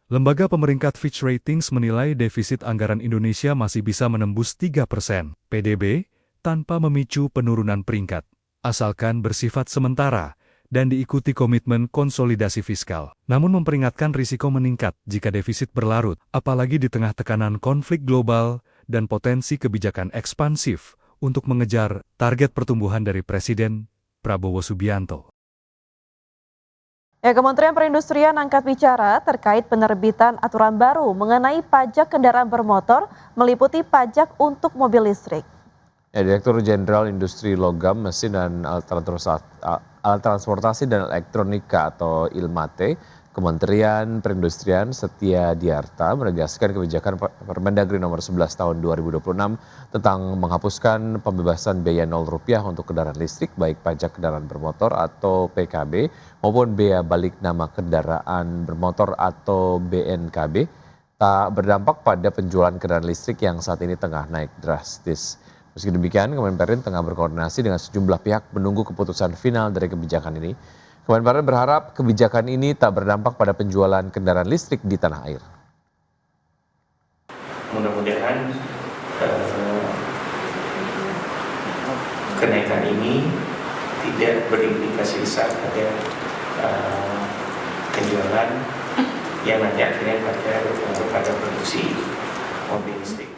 Lembaga pemeringkat Fitch Ratings menilai defisit anggaran Indonesia masih bisa menembus 3% PDB tanpa memicu penurunan peringkat, asalkan bersifat sementara dan diikuti komitmen konsolidasi fiskal. Namun memperingatkan risiko meningkat jika defisit berlarut, apalagi di tengah tekanan konflik global dan potensi kebijakan ekspansif untuk mengejar target pertumbuhan dari Presiden Prabowo Subianto. Kementerian Perindustrian angkat bicara terkait penerbitan aturan baru mengenai pajak kendaraan bermotor meliputi pajak untuk mobil listrik. Direktur Jenderal Industri Logam, Mesin dan Alat Transportasi dan Elektronika atau ILMATE, Kementerian Perindustrian Setia Diarta menegaskan kebijakan Permendagri nomor 11 tahun 2026 tentang menghapuskan pembebasan biaya Rp0 untuk kendaraan listrik baik pajak kendaraan bermotor atau PKB maupun bea balik nama kendaraan bermotor atau BNKB tak berdampak pada penjualan kendaraan listrik yang saat ini tengah naik drastis. Meski demikian, Kemenperin tengah berkoordinasi dengan sejumlah pihak menunggu keputusan final dari kebijakan ini. Kemenperin berharap kebijakan ini tak berdampak pada penjualan kendaraan listrik di tanah air. Mudah-mudahan kenaikan ini tidak berimplikasi besar pada penjualan yang nanti akhirnya pada produksi mobil listrik.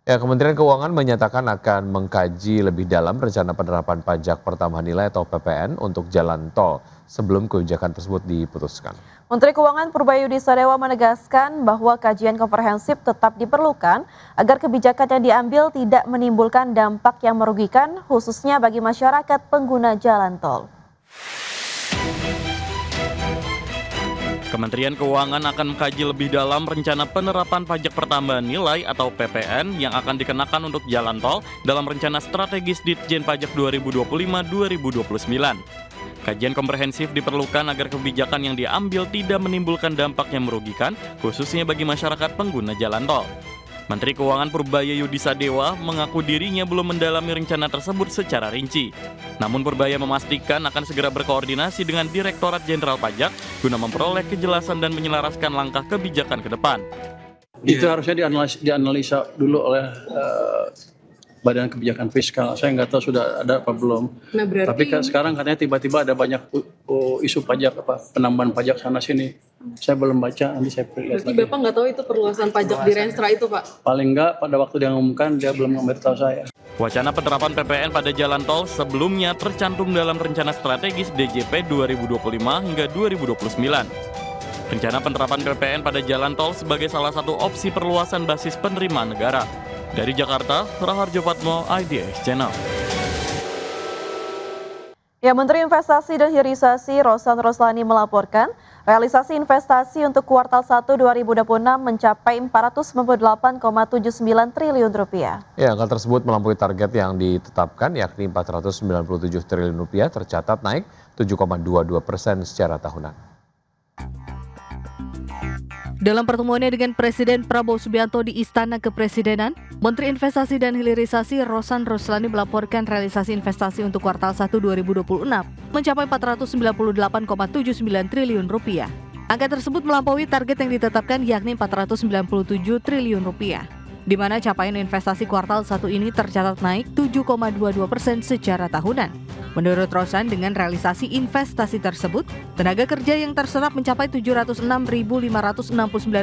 Kementerian Keuangan menyatakan akan mengkaji lebih dalam rencana penerapan pajak pertambahan nilai atau PPN untuk jalan tol sebelum kebijakan tersebut diputuskan. Menteri Keuangan Purbayudi Sadewa menegaskan bahwa kajian komprehensif tetap diperlukan agar kebijakan yang diambil tidak menimbulkan dampak yang merugikan khususnya bagi masyarakat pengguna jalan tol. Kementerian Keuangan akan mengkaji lebih dalam rencana penerapan pajak pertambahan nilai atau PPN yang akan dikenakan untuk jalan tol dalam rencana strategis Ditjen Pajak 2025-2029. Kajian komprehensif diperlukan agar kebijakan yang diambil tidak menimbulkan dampak yang merugikan, khususnya bagi masyarakat pengguna jalan tol. Menteri Keuangan Purbayudi Sadewa mengaku dirinya belum mendalami rencana tersebut secara rinci. Namun Purbaya memastikan akan segera berkoordinasi dengan Direktorat Jenderal Pajak guna memperoleh kejelasan dan menyelaraskan langkah kebijakan ke depan. Itu harusnya dianalisa dulu oleh Badan Kebijakan Fiskal. Saya nggak tahu sudah ada apa belum. Nah, tapi sekarang katanya tiba-tiba ada banyak isu pajak penambahan pajak sana sini. Saya belum baca, nanti saya lihat. Berarti Bapak nggak tahu itu perluasan pajak di Renstra itu, Pak? Paling nggak pada waktu dia ngumumkan dia belum memberitahu saya. Wacana penerapan PPN pada jalan tol sebelumnya tercantum dalam rencana strategis DJP 2025 hingga 2029. Rencana penerapan PPN pada jalan tol sebagai salah satu opsi perluasan basis penerimaan negara. Dari Jakarta, Raharjo Patmo, IDX Channel. Menteri Investasi dan Hilirisasi Rosan Roslani melaporkan realisasi investasi untuk kuartal 1 2026 mencapai Rp498,79 triliun. Angka tersebut melampaui target yang ditetapkan yakni Rp497 triliun tercatat naik 7,22% secara tahunan. Dalam pertemuannya dengan Presiden Prabowo Subianto di Istana Kepresidenan, Menteri Investasi dan Hilirisasi Rosan Roslani melaporkan realisasi investasi untuk kuartal 1 2026 mencapai Rp498,79 triliun. Angka tersebut melampaui target yang ditetapkan yakni Rp497 triliun, di mana capaian investasi kuartal 1 ini tercatat naik 7,22% secara tahunan. Menurut Rosan, dengan realisasi investasi tersebut, tenaga kerja yang terserap mencapai 706.569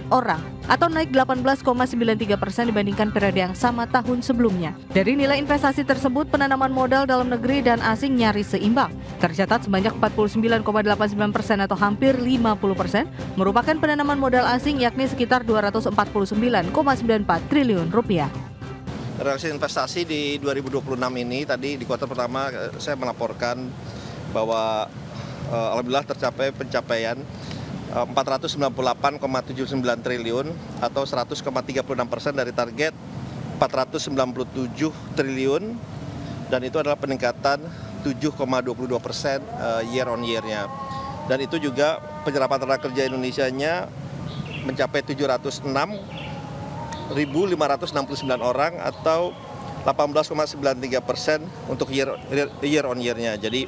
orang atau naik 18,93% dibandingkan periode yang sama tahun sebelumnya. Dari nilai investasi tersebut, penanaman modal dalam negeri dan asing nyaris seimbang. Tercatat sebanyak 49,89% atau hampir 50% merupakan penanaman modal asing yakni sekitar Rp249,94 triliun. Realisasi investasi di 2026 ini tadi di kuartal pertama saya melaporkan bahwa alhamdulillah tercapai pencapaian 498,79 triliun atau 100,36% dari target 497 triliun dan itu adalah peningkatan 7,22% year on year-nya. Dan itu juga penyerapan tenaga kerja Indonesianya mencapai 706.569 orang atau 18,93% untuk year on year-nya. Jadi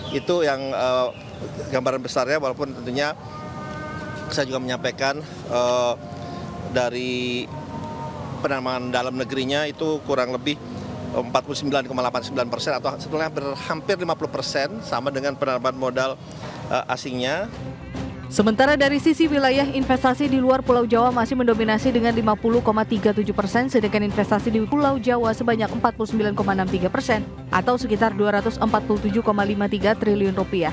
itu yang gambaran besarnya, walaupun tentunya saya juga menyampaikan dari penanaman dalam negerinya itu kurang lebih 49,89% atau sebetulnya hampir 50% sama dengan penanaman modal asingnya. Sementara dari sisi wilayah, investasi di luar Pulau Jawa masih mendominasi dengan 50,37%, sedangkan investasi di Pulau Jawa sebanyak 49,63% atau sekitar 247,53 triliun rupiah.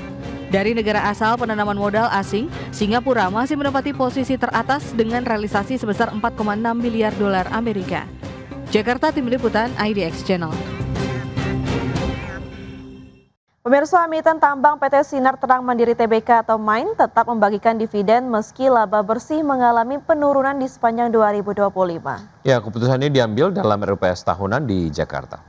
Dari negara asal penanaman modal asing, Singapura masih menempati posisi teratas dengan realisasi sebesar 4,6 miliar dolar Amerika. Jakarta, Tim Liputan IDX Channel. Pemirsa, emiten tambang PT Sinar Terang Mandiri Tbk atau MAIN tetap membagikan dividen meski laba bersih mengalami penurunan di sepanjang 2025. Ya, keputusan ini diambil dalam RUPS tahunan di Jakarta.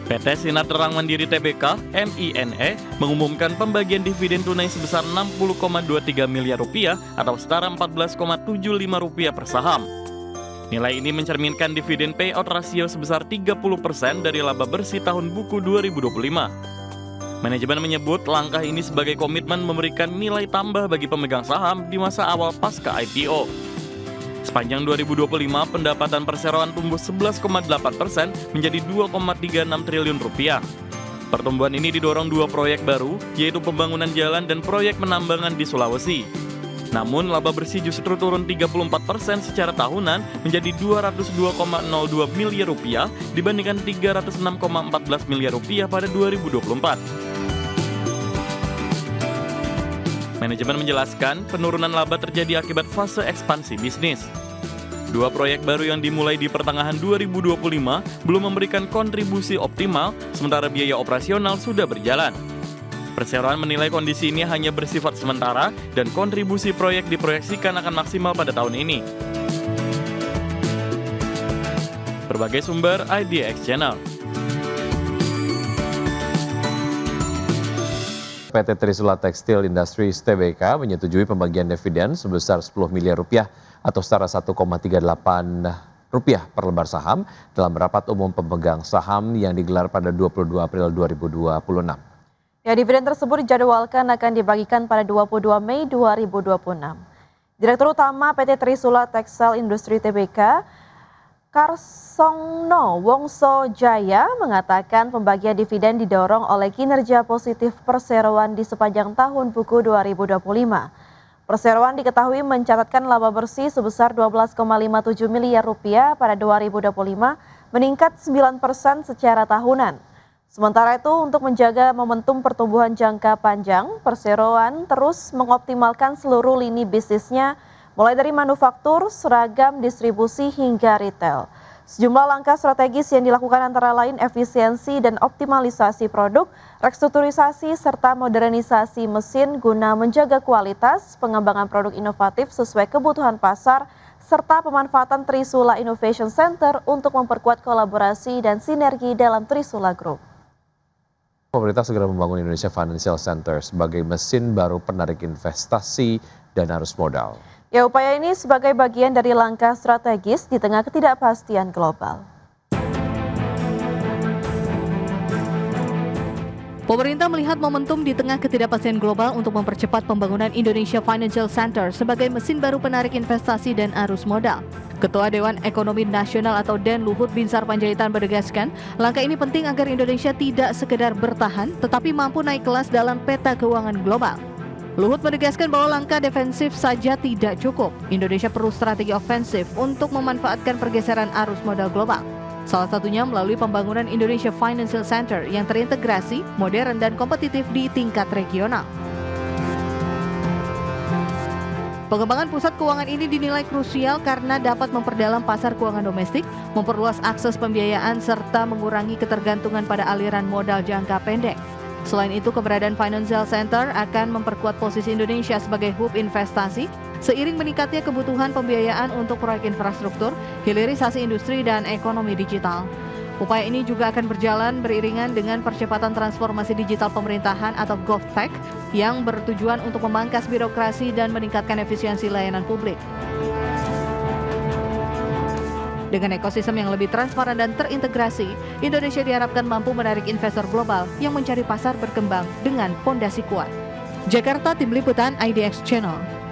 PT Sinar Terang Mandiri Tbk (MINE) mengumumkan pembagian dividen tunai sebesar 60,23 miliar rupiah atau setara 14,75 rupiah per saham. Nilai ini mencerminkan dividen payout rasio sebesar 30% dari laba bersih tahun buku 2025. Manajemen menyebut langkah ini sebagai komitmen memberikan nilai tambah bagi pemegang saham di masa awal pasca IPO. Sepanjang 2025, pendapatan perseroan tumbuh 11,8% menjadi 2,36 triliun rupiah. Pertumbuhan ini didorong dua proyek baru, yaitu pembangunan jalan dan proyek penambangan di Sulawesi. Namun, laba bersih justru turun 34% secara tahunan menjadi 202,02 miliar rupiah dibandingkan 306,14 miliar rupiah pada 2024. Manajemen menjelaskan penurunan laba terjadi akibat fase ekspansi bisnis. Dua proyek baru yang dimulai di pertengahan 2025 belum memberikan kontribusi optimal, sementara biaya operasional sudah berjalan. Perseroan menilai kondisi ini hanya bersifat sementara dan kontribusi proyek diproyeksikan akan maksimal pada tahun ini. Berbagai sumber IDX Channel. PT Trisula Tekstil Industries Tbk menyetujui pembagian dividen sebesar 10 miliar rupiah atau setara 1,38 rupiah per lembar saham dalam rapat umum pemegang saham yang digelar pada 22 April 2026. Ya, dividen tersebut dijadwalkan akan dibagikan pada 22 Mei 2026. Direktur Utama PT Trisula Tekstil Industri Tbk, Karsongno Wongso Jaya mengatakan pembagian dividen didorong oleh kinerja positif perseroan di sepanjang tahun buku 2025. Perseroan diketahui mencatatkan laba bersih sebesar 12,57 miliar rupiah pada 2025, meningkat 9% secara tahunan. Sementara itu, untuk menjaga momentum pertumbuhan jangka panjang, perseroan terus mengoptimalkan seluruh lini bisnisnya, mulai dari manufaktur, seragam, distribusi, hingga retail. Sejumlah langkah strategis yang dilakukan antara lain efisiensi dan optimalisasi produk, restrukturisasi, serta modernisasi mesin guna menjaga kualitas, pengembangan produk inovatif sesuai kebutuhan pasar, serta pemanfaatan Trisula Innovation Center untuk memperkuat kolaborasi dan sinergi dalam Trisula Group. Pemerintah segera membangun Indonesia Financial Center sebagai mesin baru penarik investasi dan arus modal. Ya, upaya ini sebagai bagian dari langkah strategis di tengah ketidakpastian global. Pemerintah melihat momentum di tengah ketidakpastian global untuk mempercepat pembangunan Indonesia Financial Center sebagai mesin baru penarik investasi dan arus modal. Ketua Dewan Ekonomi Nasional atau DEN Luhut Binsar Panjaitan menegaskan, langkah ini penting agar Indonesia tidak sekedar bertahan, tetapi mampu naik kelas dalam peta keuangan global. Luhut menegaskan bahwa langkah defensif saja tidak cukup. Indonesia perlu strategi ofensif untuk memanfaatkan pergeseran arus modal global. Salah satunya melalui pembangunan Indonesia Financial Center yang terintegrasi, modern, dan kompetitif di tingkat regional. Pengembangan pusat keuangan ini dinilai krusial karena dapat memperdalam pasar keuangan domestik, memperluas akses pembiayaan, serta mengurangi ketergantungan pada aliran modal jangka pendek. Selain itu, keberadaan Financial Center akan memperkuat posisi Indonesia sebagai hub investasi, seiring meningkatnya kebutuhan pembiayaan untuk proyek infrastruktur, hilirisasi industri, dan ekonomi digital. Upaya ini juga akan berjalan beriringan dengan percepatan transformasi digital pemerintahan atau GovTech yang bertujuan untuk memangkas birokrasi dan meningkatkan efisiensi layanan publik. Dengan ekosistem yang lebih transparan dan terintegrasi, Indonesia diharapkan mampu menarik investor global yang mencari pasar berkembang dengan fondasi kuat. Jakarta, Tim Liputan IDX Channel.